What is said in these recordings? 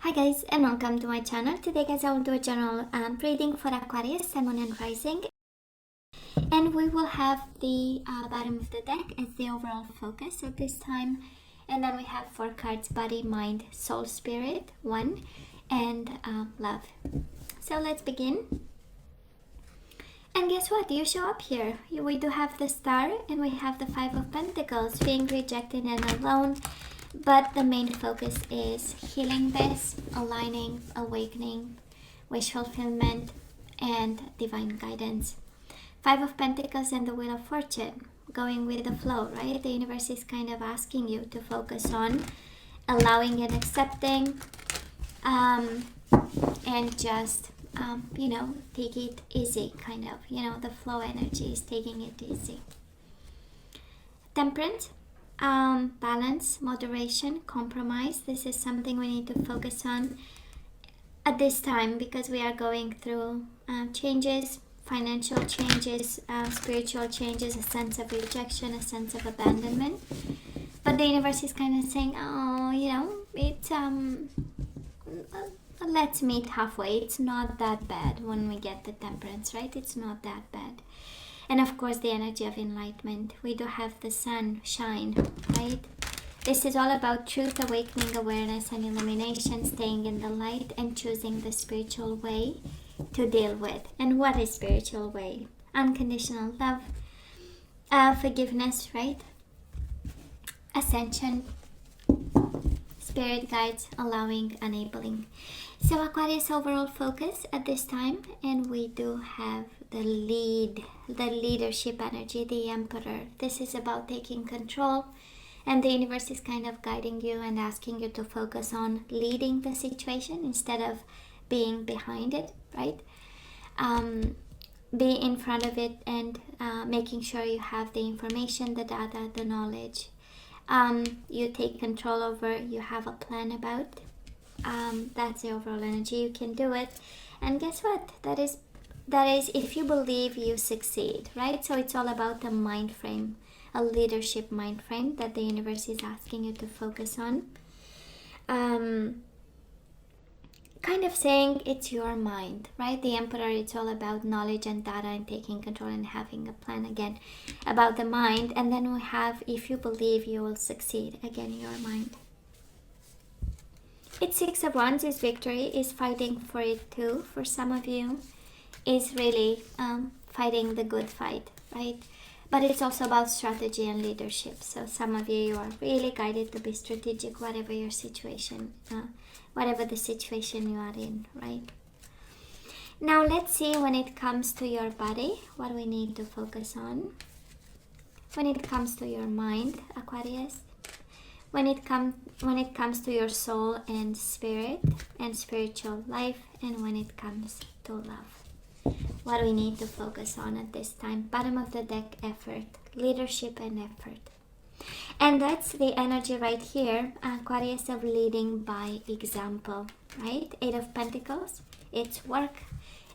Hi guys, and welcome to my channel. Today guys, I will do a general reading for Aquarius, Sun, Moon and Rising. And we will have the bottom of the deck as the overall focus at this time. And then we have 4 cards: body, mind, soul, spirit, 1, and love. So let's begin. And guess what? You show up here. We do have the Star and we have the 5 of Pentacles, being rejected and alone. But the main focus is healing this, aligning, awakening, wish fulfillment, and divine guidance. 5 of Pentacles and the Wheel of Fortune, going with the flow, right? The universe is kind of asking you to focus on allowing and accepting, and just, take it easy, kind of. The flow energy is taking it easy. Temperance. Balance, moderation, compromise. This is something we need to focus on at this time because we are going through changes, financial changes, spiritual changes, a sense of rejection, a sense of abandonment. But the universe is kind of saying, it's let's meet halfway. It's not that bad when we get the Temperance, right? It's not that bad. And of course, the energy of enlightenment. We do have the sun shine, right? This is all about truth, awakening, awareness, and illumination, staying in the light and choosing the spiritual way to deal with. And what is spiritual way? Unconditional love, forgiveness, right? Ascension, spirit guides, allowing, enabling. So Aquarius overall focus at this time, and we do have the leadership energy, the Emperor. This is about taking control, and the universe is kind of guiding you and asking you to focus on leading the situation instead of being behind it, right? Be in front of it and making sure you have the information, the data, the knowledge. You take control over, you have a plan about. That's the overall energy. You can do it. And guess what? That is if you believe, you succeed, right? So it's all about the mind frame, a leadership mind frame that the universe is asking you to focus on. Kind of saying it's your mind, right? The Emperor, it's all about knowledge and data and taking control and having a plan, again, about the mind. And then we have, if you believe, you will succeed, again, your mind. It's 6 of Wands is victory, is fighting for it too. For some of you, is really fighting the good fight, right? But it's also about strategy and leadership. So some of you are really guided to be strategic, whatever your situation, whatever the situation you are in, right? Now let's see, when it comes to your body, what we need to focus on. When it comes to your mind, Aquarius. When it comes to your soul and spirit and spiritual life, and when it comes to love. What we need to focus on at this time. Bottom of the deck, effort, leadership and effort. And that's the energy right here, Aquarius, of leading by example, right? 8 of Pentacles, it's work,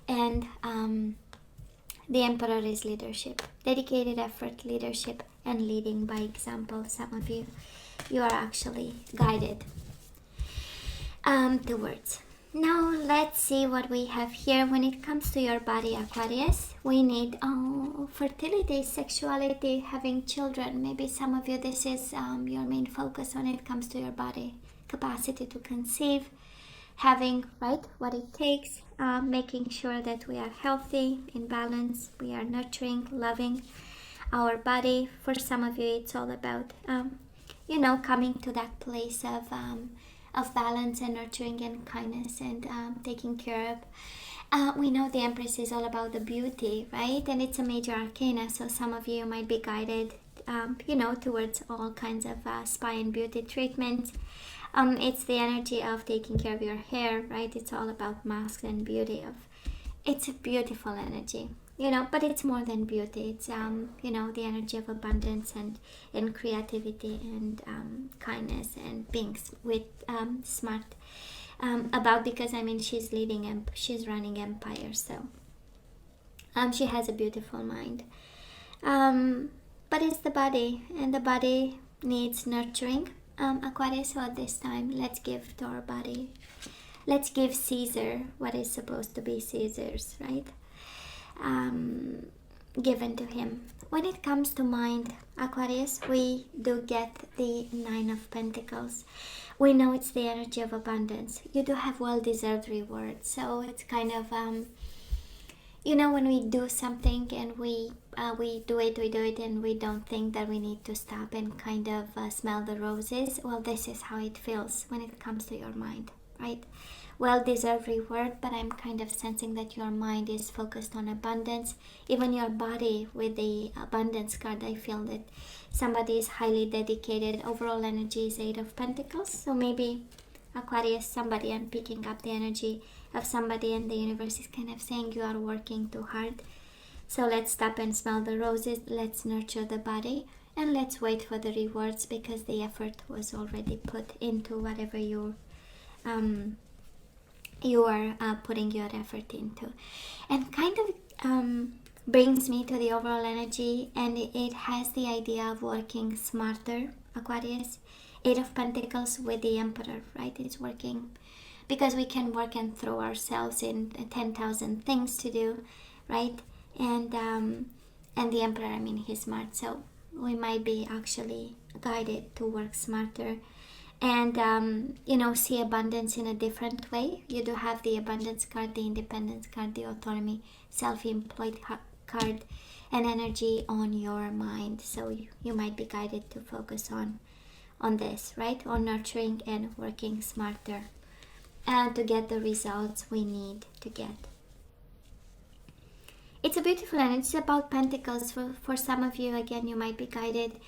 and the Emperor is leadership. Dedicated effort, leadership, and leading by example. Some of you are actually guided towards. Now let's see what we have here. When it comes to your body, Aquarius, we need fertility, sexuality, having children. Maybe some of you, this is your main focus when it comes to your body. Capacity to conceive, having, right, what it takes, making sure that we are healthy, in balance, we are nurturing, loving our body. For some of you, it's all about, coming to that place of balance and nurturing and kindness and taking care of. We know the Empress is all about the beauty, right? And it's a major arcana, so some of you might be guided, towards all kinds of spa and beauty treatments. It's the energy of taking care of your hair, right? It's all about masks and beauty. It's a beautiful energy, but it's more than beauty. It's, the energy of abundance and creativity and kindness and being with smart about, because she's she's running empire, so she has a beautiful mind. But it's the body, and the body needs nurturing, Aquarius. So at this time, let's give to our body let's give Caesar what is supposed to be Caesar's, right? Given to him. When it comes to mind, Aquarius, we do get the Nine of Pentacles. We know it's the energy of abundance. You do have well-deserved rewards. So it's kind of, when we do something and we do it and we don't think that we need to stop and kind of smell the roses. Well, this is how it feels when it comes to your mind, right? Well-deserved reward, but I'm kind of sensing that your mind is focused on abundance. Even your body with the abundance card, I feel that somebody is highly dedicated. Overall energy is Eight of Pentacles. So maybe Aquarius, somebody, I'm picking up the energy of somebody, and the universe is kind of saying you are working too hard. So let's stop and smell the roses. Let's nurture the body, and let's wait for the rewards, because the effort was already put into whatever you are putting your effort into. And kind of brings me to the overall energy, and it has the idea of working smarter, Aquarius. Eight of Pentacles with the Emperor, right? It's working because we can work and throw ourselves in 10,000 things to do, right? And the Emperor, I mean, he's smart, so we might be actually guided to work smarter and see abundance in a different way. You do have the abundance card, the independence card, the autonomy, self-employed card, and energy on your mind. So you might be guided to focus on this, right? On nurturing and working smarter and to get the results we need to get. It's a beautiful, and it's about Pentacles. For some of you, again, you might be guided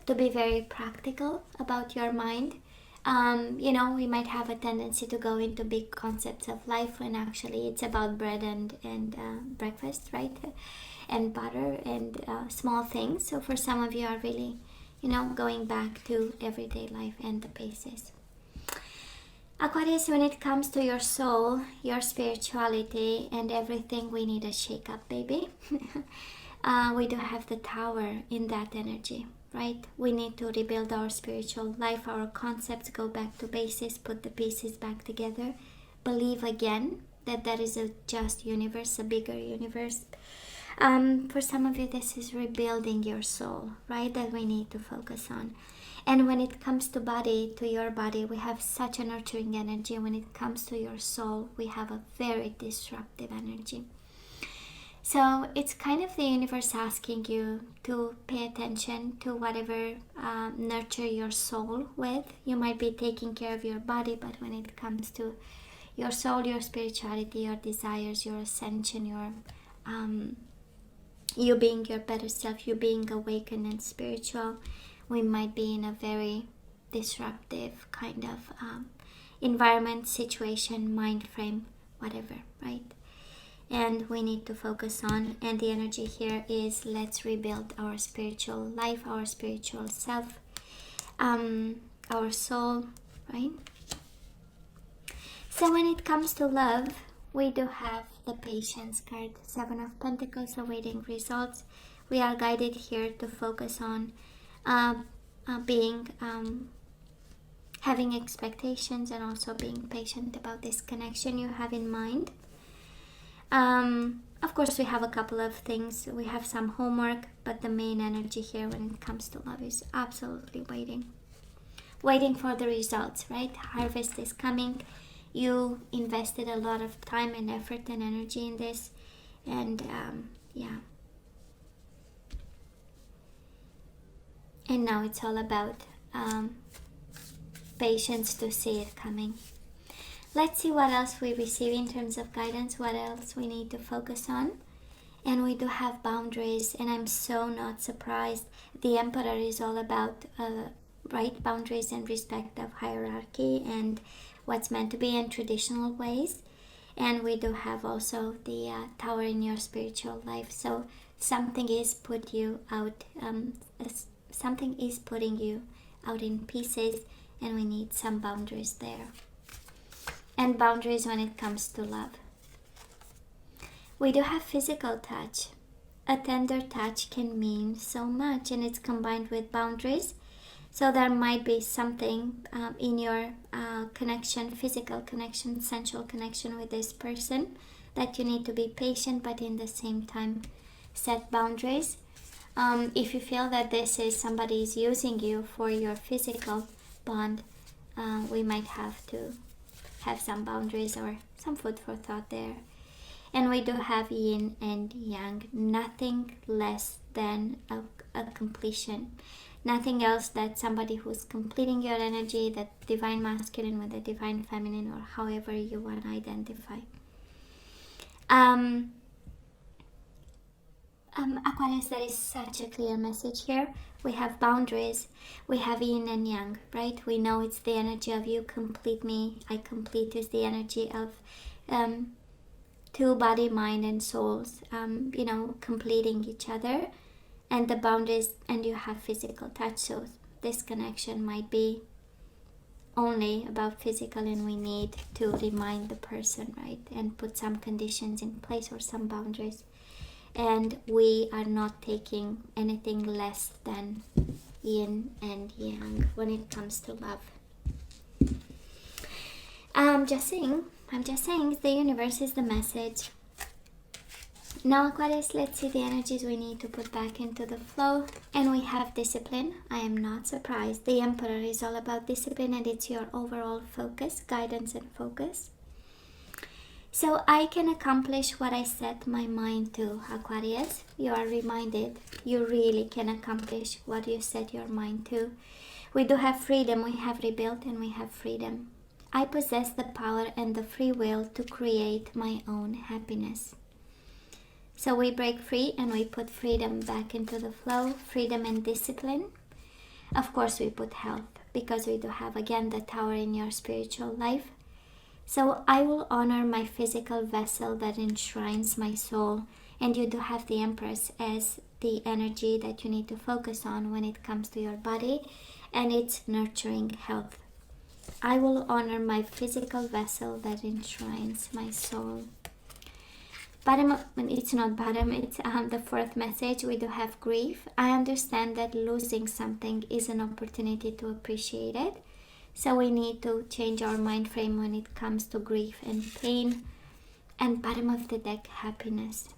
to be very practical about your mind. We might have a tendency to go into big concepts of life when actually it's about bread and breakfast, right? And butter and small things. So for some of you are really, going back to everyday life and the basics. Aquarius, when it comes to your soul, your spirituality, and everything, we need a shake-up, baby. We do have the Tower in that energy, right? We need to rebuild our spiritual life, our concepts, go back to basis, put the pieces back together, believe again that there is a just universe, a bigger universe. For some of you, this is rebuilding your soul, right? That we need to focus on. And when it comes to body, to your body, we have such a nurturing energy. When it comes to your soul, we have a very disruptive energy. So it's kind of the universe asking you to pay attention to whatever nurture your soul with. You might be taking care of your body, but when it comes to your soul, your spirituality, your desires, your ascension, your you being your better self, you being awakened and spiritual, we might be in a very disruptive kind of environment, situation, mind frame, whatever, right? And we need to focus on, and the energy here is let's rebuild our spiritual life, our spiritual self, our soul, right? So when it comes to love, we do have the Patience card, Seven of Pentacles, awaiting results. We are guided here to focus on having expectations and also being patient about this connection you have in mind. Of course, we have a couple of things. We have some homework, but the main energy here when it comes to love is absolutely waiting for the results, right? Harvest is coming. You invested a lot of time and effort and energy in this, and and now it's all about patience to see it coming. Let's see what else we receive in terms of guidance, what else we need to focus on. And we do have boundaries, and I'm so not surprised. The Emperor is all about right boundaries and respect of hierarchy and what's meant to be in traditional ways. And we do have also the Tower in your spiritual life. So something is putting you out in pieces, and we need some boundaries there. And boundaries when it comes to love. We do have physical touch. A tender touch can mean so much, and it's combined with boundaries. So there might be something in your connection, physical connection, sensual connection with this person, that you need to be patient, but in the same time set boundaries. If you feel that this is somebody is using you for your physical bond, we might have to have some boundaries or some food for thought there. And we do have yin and yang, nothing less than a completion. Nothing else that somebody who's completing your energy, that divine masculine with the divine feminine, or however you want to identify. Aquarius, there is such a clear message here. We have boundaries, we have yin and yang, right? We know it's the energy of you complete me, I complete is the energy of two body, mind and souls, completing each other. And the boundaries, and you have physical touch, so this connection might be only about physical, and we need to remind the person, right, and put some conditions in place or some boundaries. And we are not taking anything less than yin and yang when it comes to love. I'm just saying the universe is the message. Now, Aquarius, let's see the energies we need to put back into the flow. And we have discipline. I am not surprised. The Emperor is all about discipline, and it's your overall focus, guidance and focus. So I can accomplish what I set my mind to, Aquarius. You are reminded you really can accomplish what you set your mind to. We do have freedom. We have rebuilt and we have freedom. I possess the power and the free will to create my own happiness. So we break free and we put freedom back into the flow, freedom and discipline. Of course, we put health, because we do have, again, the Tower in your spiritual life. So I will honor my physical vessel that enshrines my soul. And you do have the Empress as the energy that you need to focus on when it comes to your body, and it's nurturing health. I will honor my physical vessel that enshrines my soul. It's not bottom, it's the fourth message. We do have grief. I understand that losing something is an opportunity to appreciate it. So we need to change our mind frame when it comes to grief and pain. And bottom of the deck, happiness.